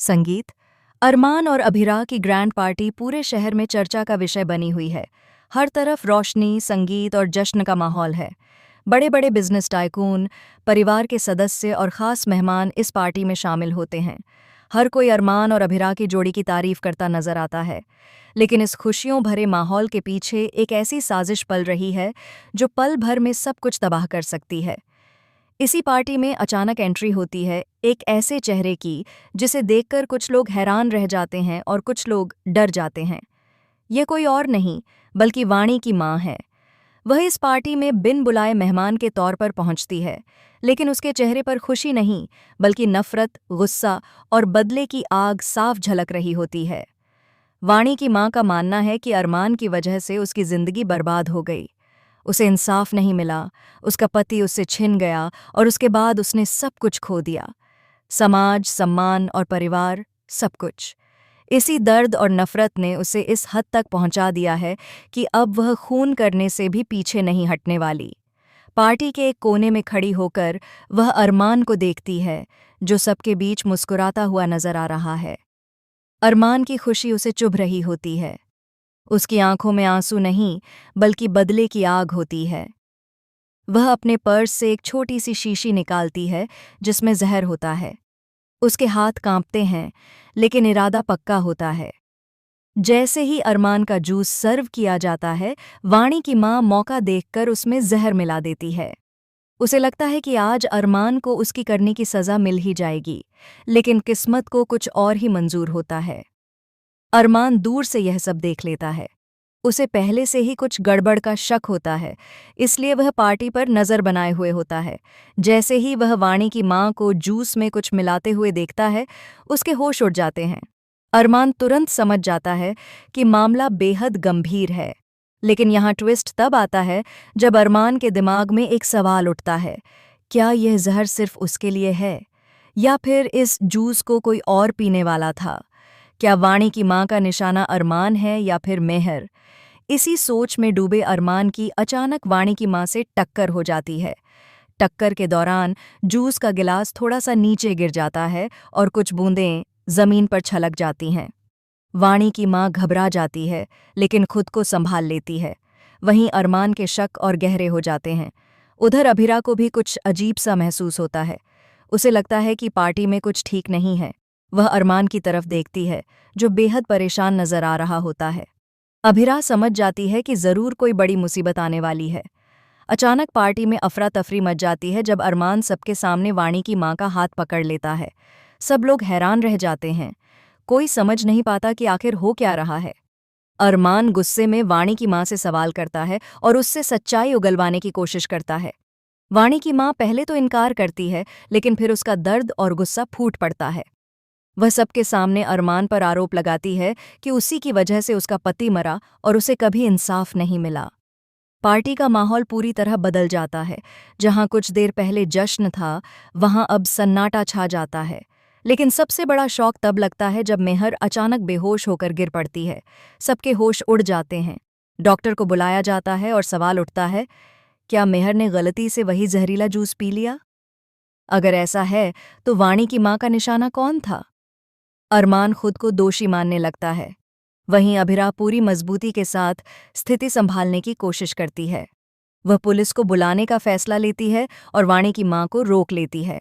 संगीत। अरमान और अभिरा की ग्रैंड पार्टी पूरे शहर में चर्चा का विषय बनी हुई है। हर तरफ रोशनी, संगीत और जश्न का माहौल है। बड़े बड़े बिजनेस टाइकून, परिवार के सदस्य और खास मेहमान इस पार्टी में शामिल होते हैं। हर कोई अरमान और अभिरा की जोड़ी की तारीफ करता नजर आता है। लेकिन इस खुशियों भरे माहौल के पीछे एक ऐसी साजिश पल रही है जो पल भर में सब कुछ तबाह कर सकती है। इसी पार्टी में अचानक एंट्री होती है एक ऐसे चेहरे की जिसे देखकर कुछ लोग हैरान रह जाते हैं और कुछ लोग डर जाते हैं। यह कोई और नहीं बल्कि वाणी की माँ है। वह इस पार्टी में बिन बुलाए मेहमान के तौर पर पहुंचती है, लेकिन उसके चेहरे पर खुशी नहीं बल्कि नफरत, गुस्सा और बदले की आग साफ झलक रही होती है। वाणी की माँ का मानना है कि अरमान की वजह से उसकी जिंदगी बर्बाद हो गई। उसे इंसाफ नहीं मिला, उसका पति उससे छिन गया और उसके बाद उसने सब कुछ खो दिया। समाज, सम्मान और परिवार, सब कुछ। इसी दर्द और नफरत ने उसे इस हद तक पहुंचा दिया है कि अब वह खून करने से भी पीछे नहीं हटने वाली। पार्टी के एक कोने में खड़ी होकर वह अरमान को देखती है, जो सबके बीच मुस्कुराता हुआ नजर आ रहा है। अरमान की खुशी उसे चुभ रही होती है। उसकी आंखों में आंसू नहीं बल्कि बदले की आग होती है। वह अपने पर्स से एक छोटी सी शीशी निकालती है जिसमें जहर होता है। उसके हाथ कांपते हैं, लेकिन इरादा पक्का होता है। जैसे ही अरमान का जूस सर्व किया जाता है, वाणी की माँ मौका देखकर उसमें जहर मिला देती है। उसे लगता है कि आज अरमान को उसकी करने की सज़ा मिल ही जाएगी, लेकिन किस्मत को कुछ और ही मंजूर होता है। अरमान दूर से यह सब देख लेता है। उसे पहले से ही कुछ गड़बड़ का शक होता है, इसलिए वह पार्टी पर नज़र बनाए हुए होता है। जैसे ही वह वाणी की माँ को जूस में कुछ मिलाते हुए देखता है, उसके होश उड़ जाते हैं। अरमान तुरंत समझ जाता है कि मामला बेहद गंभीर है। लेकिन यहाँ ट्विस्ट तब आता है जब अरमान के दिमाग में एक सवाल उठता है, क्या यह जहर सिर्फ उसके लिए है या फिर इस जूस को कोई और पीने वाला था? क्या वाणी की माँ का निशाना अरमान है या फिर मेहर? इसी सोच में डूबे अरमान की अचानक वाणी की माँ से टक्कर हो जाती है। टक्कर के दौरान जूस का गिलास थोड़ा सा नीचे गिर जाता है और कुछ बूंदें जमीन पर छलक जाती हैं। वाणी की माँ घबरा जाती है, लेकिन खुद को संभाल लेती है। वहीं अरमान के शक और गहरे हो जाते हैं। उधर अभिरा को भी कुछ अजीब सा महसूस होता है। उसे लगता है कि पार्टी में कुछ ठीक नहीं है। वह अरमान की तरफ देखती है, जो बेहद परेशान नजर आ रहा होता है। अभिरा समझ जाती है कि जरूर कोई बड़ी मुसीबत आने वाली है। अचानक पार्टी में अफरा तफरी मच जाती है जब अरमान सबके सामने वाणी की माँ का हाथ पकड़ लेता है। सब लोग हैरान रह जाते हैं। कोई समझ नहीं पाता कि आखिर हो क्या रहा है। अरमान गुस्से में वाणी की माँ से सवाल करता है और उससे सच्चाई उगलवाने की कोशिश करता है। वाणी की माँ पहले तो इनकार करती है, लेकिन फिर उसका दर्द और गुस्सा फूट पड़ता है। वह सबके सामने अरमान पर आरोप लगाती है कि उसी की वजह से उसका पति मरा और उसे कभी इंसाफ नहीं मिला। पार्टी का माहौल पूरी तरह बदल जाता है। जहां कुछ देर पहले जश्न था, वहां अब सन्नाटा छा जाता है। लेकिन सबसे बड़ा शौक तब लगता है जब मेहर अचानक बेहोश होकर गिर पड़ती है। सबके होश उड़ जाते हैं। डॉक्टर को बुलाया जाता है और सवाल उठता है, क्या मेहर ने गलती से वही जहरीला जूस पी लिया? अगर ऐसा है तो वाणी की माँ का निशाना कौन था? अरमान खुद को दोषी मानने लगता है। वहीं अभिरा पूरी मजबूती के साथ स्थिति संभालने की कोशिश करती है। वह पुलिस को बुलाने का फैसला लेती है और वाणी की माँ को रोक लेती है।